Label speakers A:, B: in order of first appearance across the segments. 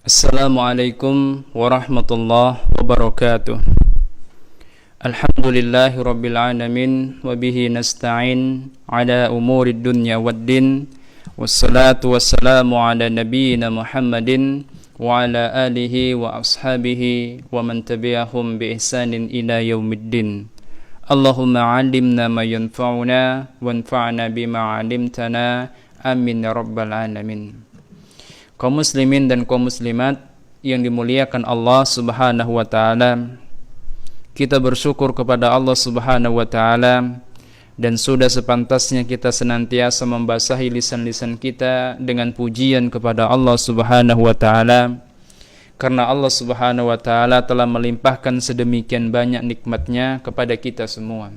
A: Assalamualaikum warahmatullahi wabarakatuh. Alhamdulillahi rabbil alamin wa bihi nasta'in ala umurid dunya waddin. Wassalatu wassalamu ala nabiyyina Muhammadin wa ala alihi wa ashabihi wa man tabi'ahum bi ihsanin ila yaumiddin. Allahumma 'allimna ma yanfa'una wanfa'na bima 'allamtana. Amin ya rabbal alamin. Kaum muslimin dan kaum muslimat yang dimuliakan Allah Subhanahu wa taala, kita bersyukur kepada Allah Subhanahu wa taala dan sudah sepantasnya kita senantiasa membasahi lisan-lisan kita dengan pujian kepada Allah Subhanahu wa taala, karena Allah Subhanahu wa taala telah melimpahkan sedemikian banyak nikmatnya kepada kita semua.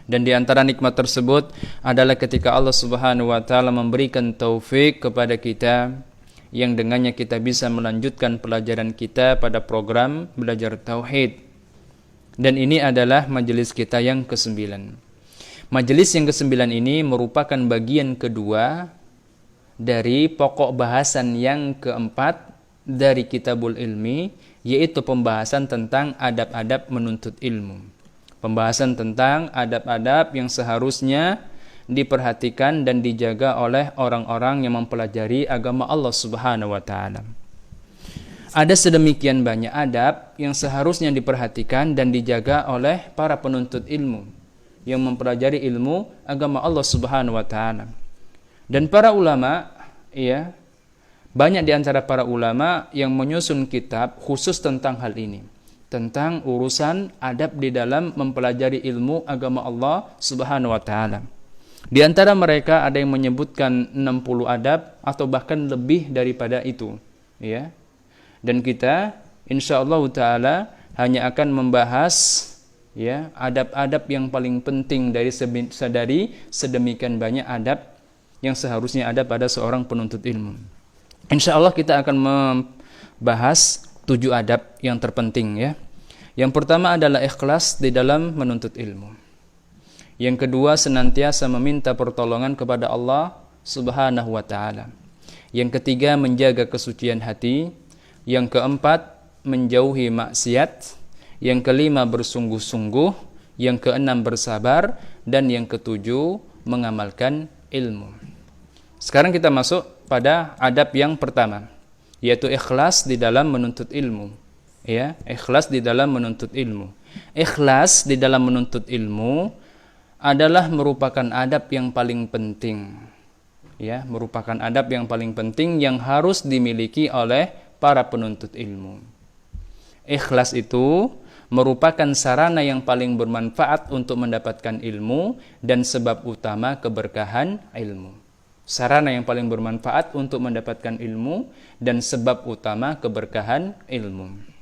A: Dan di antara nikmat tersebut adalah ketika Allah Subhanahu wa taala memberikan taufik kepada kita, yang dengannya kita bisa melanjutkan pelajaran kita pada program belajar tauhid. Dan ini adalah majelis kita yang ke-9. Majelis yang ke-9 ini merupakan bagian kedua dari pokok bahasan yang keempat dari Kitabul Ilmi, yaitu pembahasan tentang adab-adab menuntut ilmu. Pembahasan tentang adab-adab yang seharusnya diperhatikan dan dijaga oleh orang-orang yang mempelajari agama Allah Subhanahu wa taala. Ada sedemikian banyak adab yang seharusnya diperhatikan dan dijaga oleh para penuntut ilmu yang mempelajari ilmu agama Allah Subhanahu wa taala. Dan para ulama, banyak di antara para ulama yang menyusun kitab khusus tentang hal ini, tentang urusan adab di dalam mempelajari ilmu agama Allah Subhanahu wa taala. Di antara mereka ada yang menyebutkan 60 adab atau bahkan lebih daripada itu, ya. Dan kita insyaallah taala hanya akan membahas adab-adab yang paling penting dari sedemikian banyak adab yang seharusnya ada pada seorang penuntut ilmu. Insyaallah kita akan membahas 7 adab yang terpenting, ya. Yang pertama adalah ikhlas di dalam menuntut ilmu. Yang kedua, senantiasa meminta pertolongan kepada Allah Subhanahu wa taala. Yang ketiga, menjaga kesucian hati. Yang keempat, menjauhi maksiat. Yang kelima, bersungguh-sungguh. Yang keenam, bersabar. Dan yang ketujuh, mengamalkan ilmu. Sekarang kita masuk pada adab yang pertama, yaitu ikhlas di dalam menuntut ilmu. Ya, ikhlas di dalam menuntut ilmu. Ikhlas di dalam menuntut ilmu adalah merupakan adab yang paling penting. Ya, merupakan adab yang paling penting yang harus dimiliki oleh para penuntut ilmu. Ikhlas itu merupakan sarana yang paling bermanfaat untuk mendapatkan ilmu dan sebab utama keberkahan ilmu. Sarana yang paling bermanfaat untuk mendapatkan ilmu dan sebab utama keberkahan ilmu.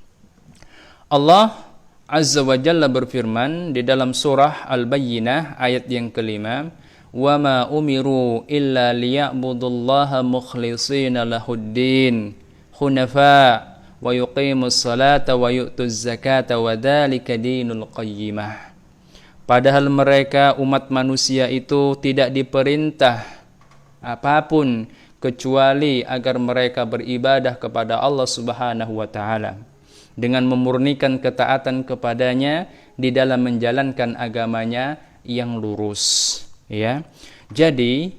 A: Allah Azza wa Jalla berfirman di dalam surah Al-Bayyinah ayat yang kelima, "Wa ma umiru illa liya'budullaha mukhlishina lahuddin hunafa wa yuqimus salata wa yu'tuz zakata wa dzalika dinul qayyimah." Padahal mereka umat manusia itu tidak diperintah apapun kecuali agar mereka beribadah kepada Allah Subhanahu wa taala dengan memurnikan ketaatan kepadanya di dalam menjalankan agamanya yang lurus, ya. Jadi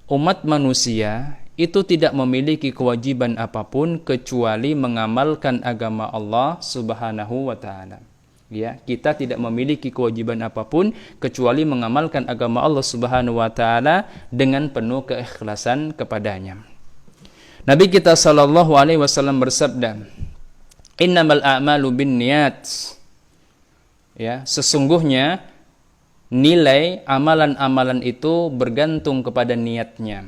A: umat manusia itu tidak memiliki kewajiban apapun kecuali mengamalkan agama Allah Subhanahu wa taala. Ya, kita tidak memiliki kewajiban apapun kecuali mengamalkan agama Allah Subhanahu wa taala dengan penuh keikhlasan kepadanya. Nabi kita sallallahu alaihi wasallam bersabda, "Innamal a'malu binniyat." Ya, sesungguhnya nilai amalan-amalan itu bergantung kepada niatnya.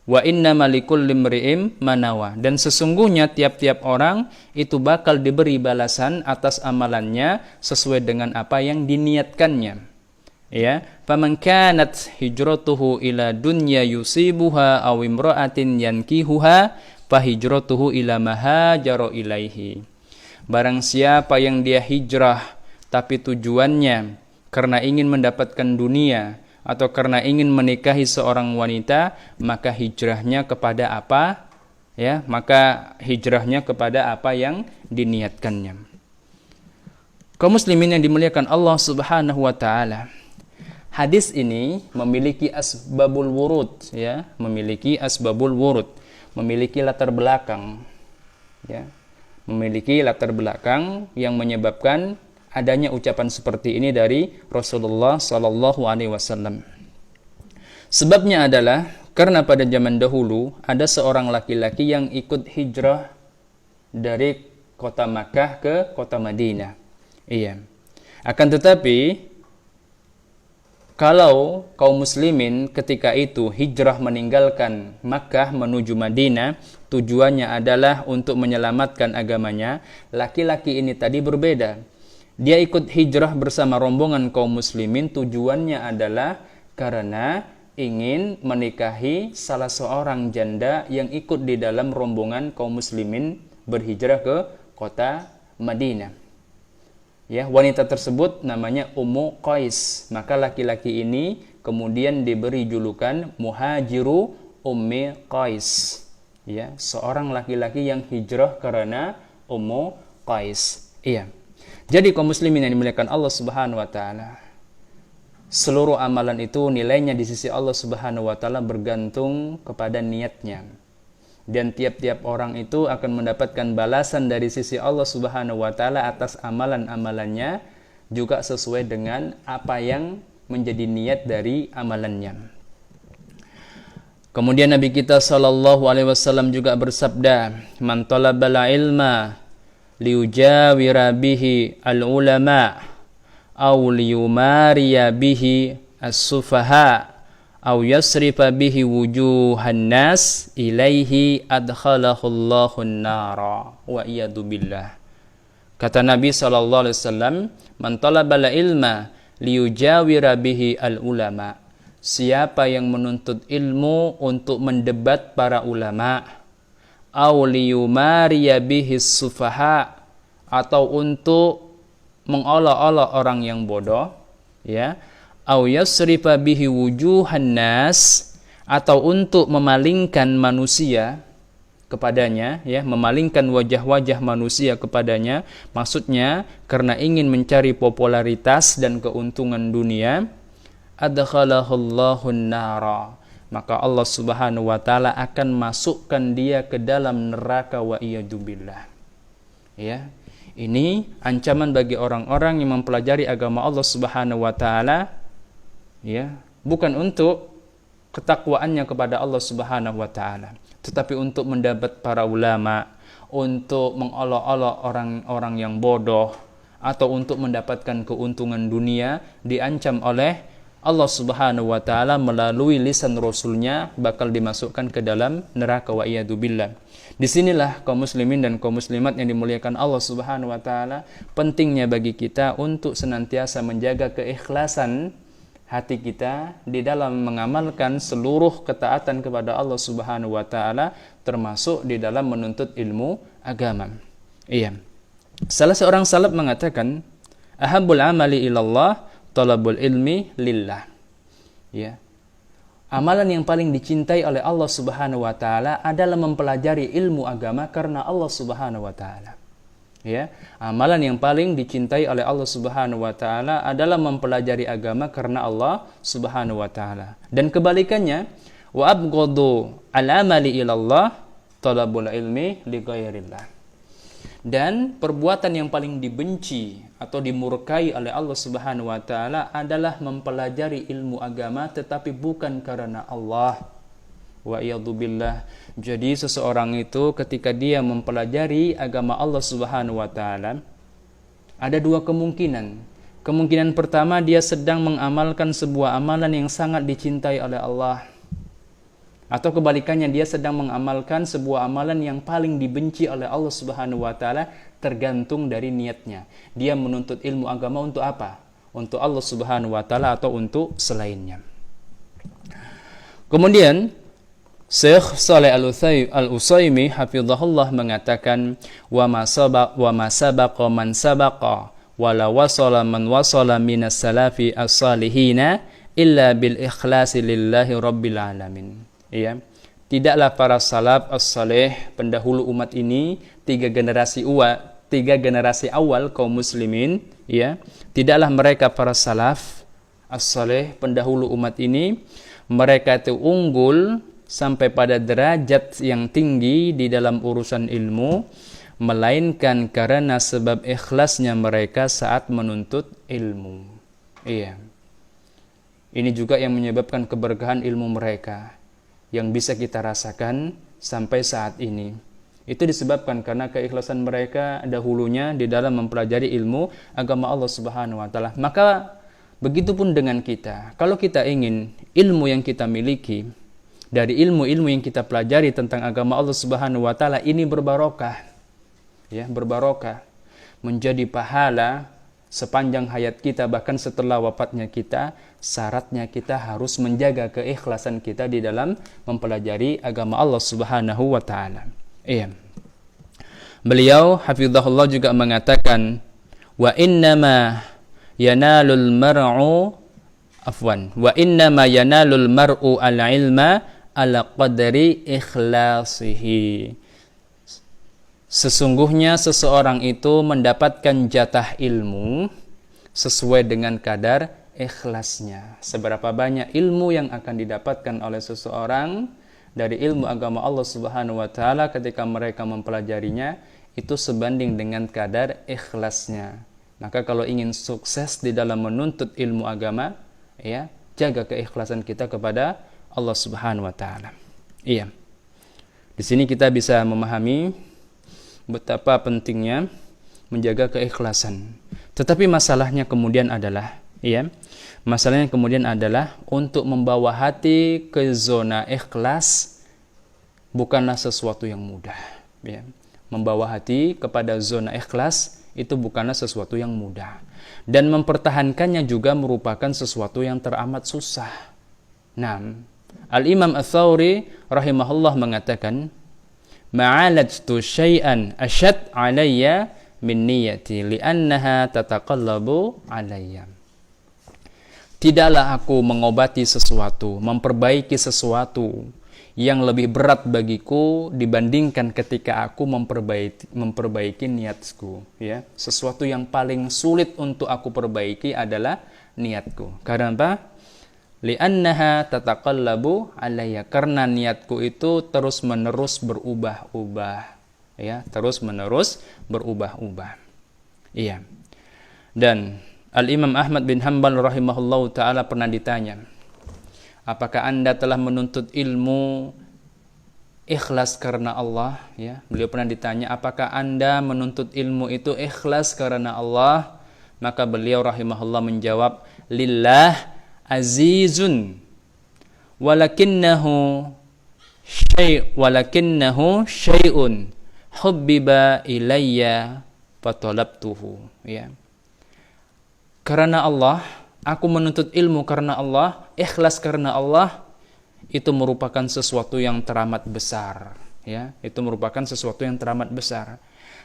A: Wa innamal likulli imri'in ma nawa. Dan sesungguhnya tiap-tiap orang itu bakal diberi balasan atas amalannya sesuai dengan apa yang diniatkannya. Ya, faman kanat hijratuhu ila dunya yusibuha aw imra'atin yankihuha fahijratuhu ila ma hajara ilaihi. Barang siapa yang dia hijrah tapi tujuannya karena ingin mendapatkan dunia atau karena ingin menikahi seorang wanita, maka hijrahnya kepada apa ya, maka hijrahnya kepada apa yang diniatkannya. Kaum muslimin yang dimuliakan Allah Subhanahu wa taala. Hadis ini memiliki asbabul wurud, ya, memiliki asbabul wurud, memiliki latar belakang, ya. Memiliki latar belakang yang menyebabkan adanya ucapan seperti ini dari Rasulullah sallallahu alaihi wasallam. Sebabnya adalah karena pada zaman dahulu ada seorang laki-laki yang ikut hijrah dari kota Makkah ke kota Madinah. Iya. Akan tetapi kalau kaum muslimin ketika itu hijrah meninggalkan Makkah menuju Madinah, tujuannya adalah untuk menyelamatkan agamanya, laki-laki ini tadi berbeda. Dia ikut hijrah bersama rombongan kaum muslimin, tujuannya adalah karena ingin menikahi salah seorang janda yang ikut di dalam rombongan kaum muslimin berhijrah ke kota Madinah. Ya, wanita tersebut namanya Ummu Qais. Maka laki-laki ini kemudian diberi julukan Muhajiru Ummi Qais. Ya, seorang laki-laki yang hijrah karena Ummu Qais. Iya. Jadi kaum muslimin yang dimuliakan Allah Subhanahu wa taala, seluruh amalan itu nilainya di sisi Allah Subhanahu wa taala bergantung kepada niatnya. Dan tiap-tiap orang itu akan mendapatkan balasan dari sisi Allah Subhanahu wa taala atas amalan-amalannya juga sesuai dengan apa yang menjadi niat dari amalannya. Kemudian Nabi kita sallallahu alaihi wasallam juga bersabda, "Man talabal ilma liujawira bihi al-ulama aw liyumariya bihi as-sufaha aw yasrifa bihi wujuhan nas ilaihi adkhalahullahu an-nara wa iyadu billah." Kata Nabi sallallahu alaihi wasallam, "Man talabal ilma liyujawira bihi al-ulama." Siapa yang menuntut ilmu untuk mendebat para ulama, aw liyumariya bihi sufaha, atau untuk mengolok-olok orang yang bodoh, ya, aw yasrifa bihi wujuhan nas, atau untuk memalingkan manusia kepadanya, ya, memalingkan wajah-wajah manusia kepadanya, maksudnya karena ingin mencari popularitas dan keuntungan dunia, adkhalahullahu an-nara, maka Allah Subhanahu wa taala akan masukkan dia ke dalam neraka wa iyadzubillah. Ya. Ini ancaman bagi orang-orang yang mempelajari agama Allah Subhanahu wa taala, ya, bukan untuk ketakwaannya kepada Allah Subhanahu wa taala, tetapi untuk mendapat para ulama, untuk mengolok-olok orang-orang yang bodoh, atau untuk mendapatkan keuntungan dunia, diancam oleh Allah Subhanahu wa taala melalui lisan Rasulnya bakal dimasukkan ke dalam neraka wa iyadzubillah. Disinilah kaum muslimin dan kaum muslimat yang dimuliakan Allah Subhanahu wa taala, pentingnya bagi kita untuk senantiasa menjaga keikhlasan hati kita di dalam mengamalkan seluruh ketaatan kepada Allah Subhanahu wa taala, termasuk di dalam menuntut ilmu agama. Iya. Salah seorang salaf mengatakan, "Ahabbul amali ilallah talabul ilmi lillah." Ya. Amalan yang paling dicintai oleh Allah Subhanahu wa taala adalah mempelajari ilmu agama karena Allah Subhanahu wa taala. Ya, amalan yang paling dicintai oleh Allah Subhanahu wa taala adalah mempelajari agama karena Allah Subhanahu wa taala. Dan kebalikannya, wa abghadu al-amali ilallah talabul ilmi li ghairillah. Dan perbuatan yang paling dibenci atau dimurkai oleh Allah Subhanahu wa taala adalah mempelajari ilmu agama tetapi bukan karena Allah. Wa iyadzubillah. Jadi seseorang itu ketika dia mempelajari agama Allah Subhanahu wa taala, ada dua kemungkinan. Kemungkinan pertama, dia sedang mengamalkan sebuah amalan yang sangat dicintai oleh Allah. Atau kebalikannya, dia sedang mengamalkan sebuah amalan yang paling dibenci oleh Allah Subhanahu wa taala, tergantung dari niatnya. Dia menuntut ilmu agama untuk apa? Untuk Allah Subhanahu wa taala atau untuk selainnya. Kemudian Syekh Shalih Al-Utsaimin hafizahullah mengatakan, wa ma sabaqa man sabaqa wala wasala man wasala minas salafi as-salihina illa bil ikhlasi lillahi rabbil alamin. Ya. tidaklah para salaf as-saleh pendahulu umat ini, tiga generasi awal kaum muslimin, ya, tidaklah mereka para salaf as-saleh pendahulu umat ini, mereka itu unggul sampai pada derajat yang tinggi di dalam urusan ilmu, melainkan karena sebab ikhlasnya mereka saat menuntut ilmu. Iya. Ini juga yang menyebabkan keberkahan ilmu mereka yang bisa kita rasakan sampai saat ini. Itu disebabkan karena keikhlasan mereka dahulunya di dalam mempelajari ilmu agama Allah Subhanahu wa taala. Maka begitupun dengan kita. Kalau kita ingin ilmu yang kita miliki dari ilmu-ilmu yang kita pelajari tentang agama Allah Subhanahu wa taala ini berbarokah. Ya, berbarokah, menjadi pahala sepanjang hayat kita, bahkan setelah wafatnya kita, syaratnya kita harus menjaga keikhlasan kita di dalam mempelajari agama Allah Subhanahu wa taala. Iya. Beliau hafizahullah juga mengatakan, wa innama yanalul mar'u al-ilma ala qadri ikhlasihi. Sesungguhnya seseorang itu mendapatkan jatah ilmu sesuai dengan kadar ikhlasnya. Seberapa banyak ilmu yang akan didapatkan oleh seseorang dari ilmu agama Allah Subhanahu wa taala ketika mereka mempelajarinya, itu sebanding dengan kadar ikhlasnya. Maka kalau ingin sukses di dalam menuntut ilmu agama, ya, jaga keikhlasan kita kepada Allah Subhanahu wa taala. Iya. Di sini kita bisa memahami betapa pentingnya menjaga keikhlasan. Tetapi masalahnya kemudian adalah, ya, masalahnya kemudian adalah untuk membawa hati ke zona ikhlas bukanlah sesuatu yang mudah. Ya. Membawa hati kepada zona ikhlas itu bukanlah sesuatu yang mudah. Dan mempertahankannya juga merupakan sesuatu yang teramat susah. Nah, Al-Imam Ats-Tsauri rahimahullah mengatakan, ma'alajtu syai'an asyad alayya min niyati li'annaha tataqallabu alayya. Tidaklah aku mengobati sesuatu, memperbaiki sesuatu yang lebih berat bagiku dibandingkan ketika aku memperbaiki niatku, ya. Sesuatu yang paling sulit untuk aku perbaiki adalah niatku. Karena apa? Li'annaha tataqallabu alayya, karena niatku itu terus-menerus berubah-ubah, ya, terus-menerus berubah-ubah. Iya. Dan Al-Imam Ahmad bin Hanbal rahimahullahu taala pernah ditanya, apakah Anda telah menuntut ilmu ikhlas karena Allah, ya? Beliau pernah ditanya, apakah Anda menuntut ilmu itu ikhlas karena Allah? Maka beliau rahimahullah menjawab, lillah azizun walakinnahu syai'un hubbiba ilayya fatalabtuhu, ya. Karena Allah, aku menuntut ilmu karena Allah, ikhlas karena Allah, itu merupakan sesuatu yang teramat besar, ya. Itu merupakan sesuatu yang teramat besar.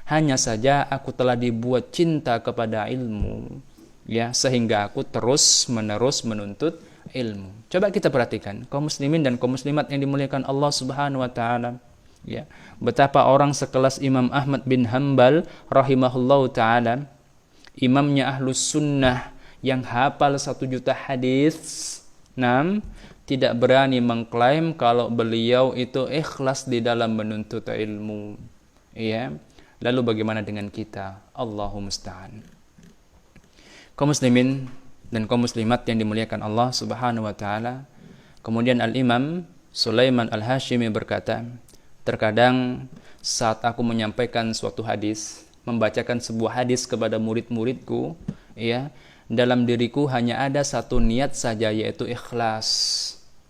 A: Hanya saja aku telah dibuat cinta kepada ilmu, ya, sehingga aku terus-menerus menuntut ilmu. Coba kita perhatikan kaum muslimin dan kaum muslimat yang dimuliakan Allah Subhanahu wa taala, ya. Betapa orang sekelas Imam Ahmad bin Hanbal rahimahullahu taala, imamnya Ahlus Sunnah yang hafal 1 juta hadis, tidak berani mengklaim kalau beliau itu ikhlas di dalam menuntut ilmu, ya. Lalu bagaimana dengan kita? Allahu musta'an. Kaum muslimin dan kaum muslimat yang dimuliakan Allah Subhanahu wa taala. Kemudian Al-Imam Sulaiman Al-Hashimi berkata, terkadang saat aku menyampaikan suatu hadis, membacakan sebuah hadis kepada murid-muridku, ya, dalam diriku hanya ada satu niat saja, yaitu ikhlas,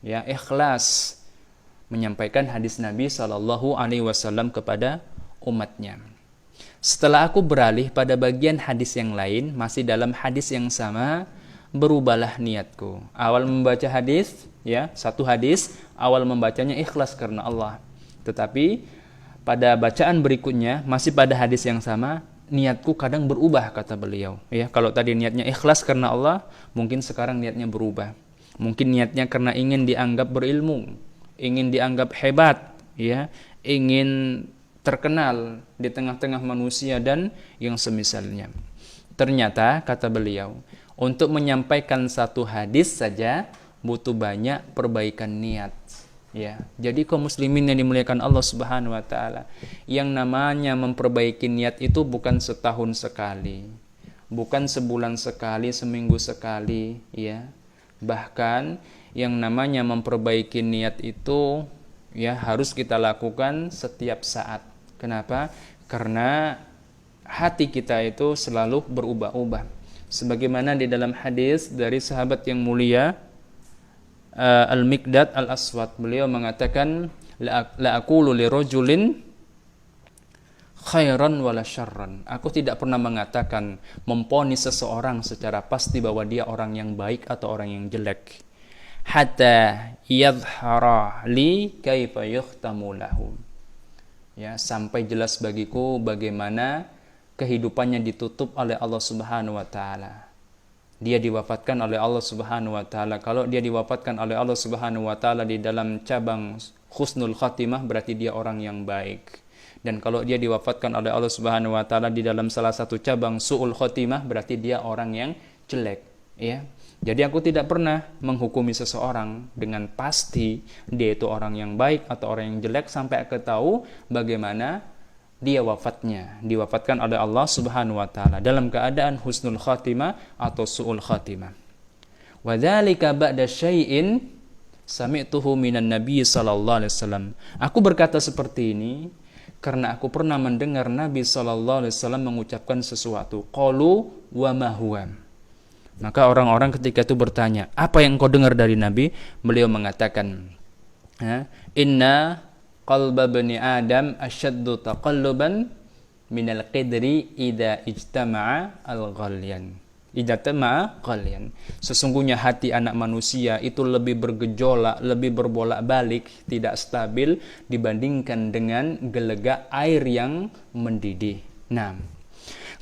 A: ya, ikhlas menyampaikan hadis Nabi SAW kepada umatnya. Setelah aku beralih pada bagian hadis yang lain, masih dalam hadis yang sama, berubahlah niatku. Awal membaca hadis, ya, satu hadis, awal membacanya ikhlas karena Allah. Tetapi pada bacaan berikutnya, masih pada hadis yang sama, niatku kadang berubah, kata beliau. Ya, kalau tadi niatnya ikhlas karena Allah, mungkin sekarang niatnya berubah. Mungkin niatnya karena ingin dianggap berilmu, ingin dianggap hebat, ya, ingin terkenal di tengah-tengah manusia dan yang semisalnya. Ternyata kata beliau, untuk menyampaikan satu hadis saja butuh banyak perbaikan niat. Ya, jadi kaum muslimin yang dimuliakan Allah Subhanahu wa taala, yang namanya memperbaiki niat itu bukan setahun sekali, bukan sebulan sekali, seminggu sekali, ya. Bahkan yang namanya memperbaiki niat itu ya harus kita lakukan setiap saat. Kenapa? Karena hati kita itu selalu berubah-ubah. Sebagaimana di dalam hadis dari sahabat yang mulia Al-Miqdad Al-Aswad, beliau mengatakan la aqulu li rajulin khairan wala syarran. Aku tidak pernah mengatakan memponis seseorang secara pasti bahwa dia orang yang baik atau orang yang jelek. Hatta yadhhara li kaifa yukhtamu lahu. Ya, sampai jelas bagiku bagaimana kehidupannya ditutup oleh Allah Subhanahu wa taala. Dia diwafatkan oleh Allah Subhanahu wa taala. Kalau dia diwafatkan oleh Allah Subhanahu wa taala di dalam cabang husnul khatimah, berarti dia orang yang baik. Dan kalau dia diwafatkan oleh Allah Subhanahu wa taala di dalam salah satu cabang su'ul khatimah, berarti dia orang yang jelek, ya. Jadi aku tidak pernah menghukumi seseorang dengan pasti dia itu orang yang baik atau orang yang jelek sampai aku tahu bagaimana dia wafatnya, diwafatkan oleh Allah Subhanahu wa taala dalam keadaan husnul khatimah atau su'ul khatimah. Wa dzalika ba'da syai'in sami'tuhu minan nabiy sallallahu alaihi wasallam. Aku berkata seperti ini karena aku pernah mendengar Nabi sallallahu alaihi wasallam mengucapkan sesuatu. Qalu wa ma huwa. Maka orang-orang ketika itu bertanya, "Apa yang kau dengar dari Nabi?" Beliau mengatakan, "Inna qalba bani Adam asyaddu taqalluban minal qidri idza ijtama'a al-ghalyan." Ijtama'a ghalyan. Sesungguhnya hati anak manusia itu lebih bergejolak, lebih berbolak-balik, tidak stabil dibandingkan dengan gelegak air yang mendidih. Nah,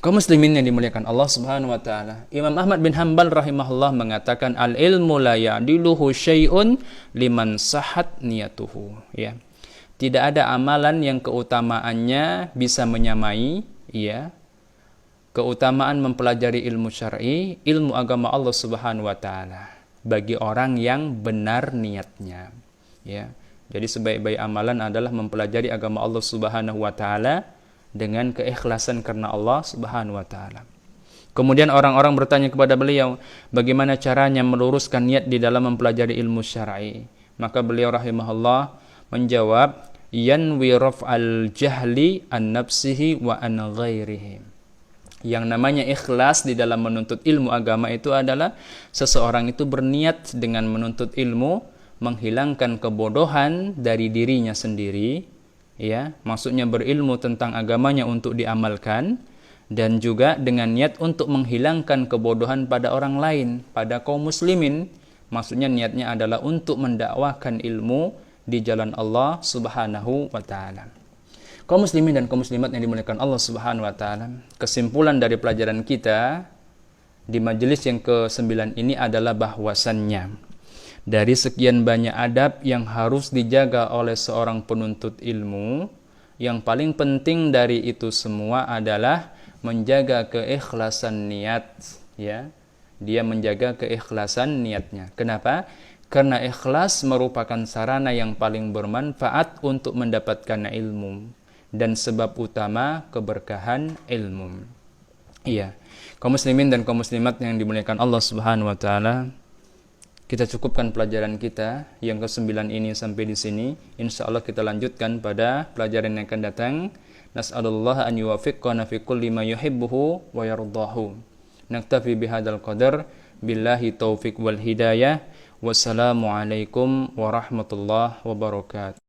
A: kaum muslimin yang dimuliakan Allah Subhanahu wa taala, Imam Ahmad bin Hanbal rahimahullah mengatakan al-ilmu la ya'diluhu syai'un liman sahat niyatuhu, ya. Tidak ada amalan yang keutamaannya bisa menyamai, ya, keutamaan mempelajari ilmu syar'i, ilmu agama Allah Subhanahu wa taala bagi orang yang benar niatnya, ya. Jadi sebaik-baik amalan adalah mempelajari agama Allah Subhanahu wa taala dengan keikhlasan karena Allah Subhanahu wa taala. Kemudian orang-orang bertanya kepada beliau, bagaimana caranya meluruskan niat di dalam mempelajari ilmu syar'i? Maka beliau rahimahullah menjawab, yanwi raf'al jahli an nafsihi wa an ghairihi. Yang namanya ikhlas di dalam menuntut ilmu agama itu adalah seseorang itu berniat dengan menuntut ilmu menghilangkan kebodohan dari dirinya sendiri, ya, maksudnya berilmu tentang agamanya untuk diamalkan, dan juga dengan niat untuk menghilangkan kebodohan pada orang lain, pada kaum muslimin. Maksudnya niatnya adalah untuk mendakwahkan ilmu di jalan Allah Subhanahu wa taala. Kaum muslimin dan kaum muslimat yang dimuliakan Allah Subhanahu wa taala, kesimpulan dari pelajaran kita di majelis yang ke-9 ini adalah bahwasannya dari sekian banyak adab yang harus dijaga oleh seorang penuntut ilmu, yang paling penting dari itu semua adalah menjaga keikhlasan niat, ya. Dia menjaga keikhlasan niatnya. Kenapa? Karena ikhlas merupakan sarana yang paling bermanfaat untuk mendapatkan ilmu dan sebab utama keberkahan ilmu. Iya. Kaum muslimin dan kaum muslimat yang dimuliakan Allah Subhanahu wa taala, kita cukupkan pelajaran kita yang ke-9 ini sampai di sini. Insyaallah kita lanjutkan pada pelajaran yang akan datang. Nas'alullah an yuwaffiqana fi kulli ma yuhibbuhu wa yardahu. Naktafi bihadzal qadar, billahi taufiq wal hidayah. Wassalamualaikum warahmatullahi wabarakatuh.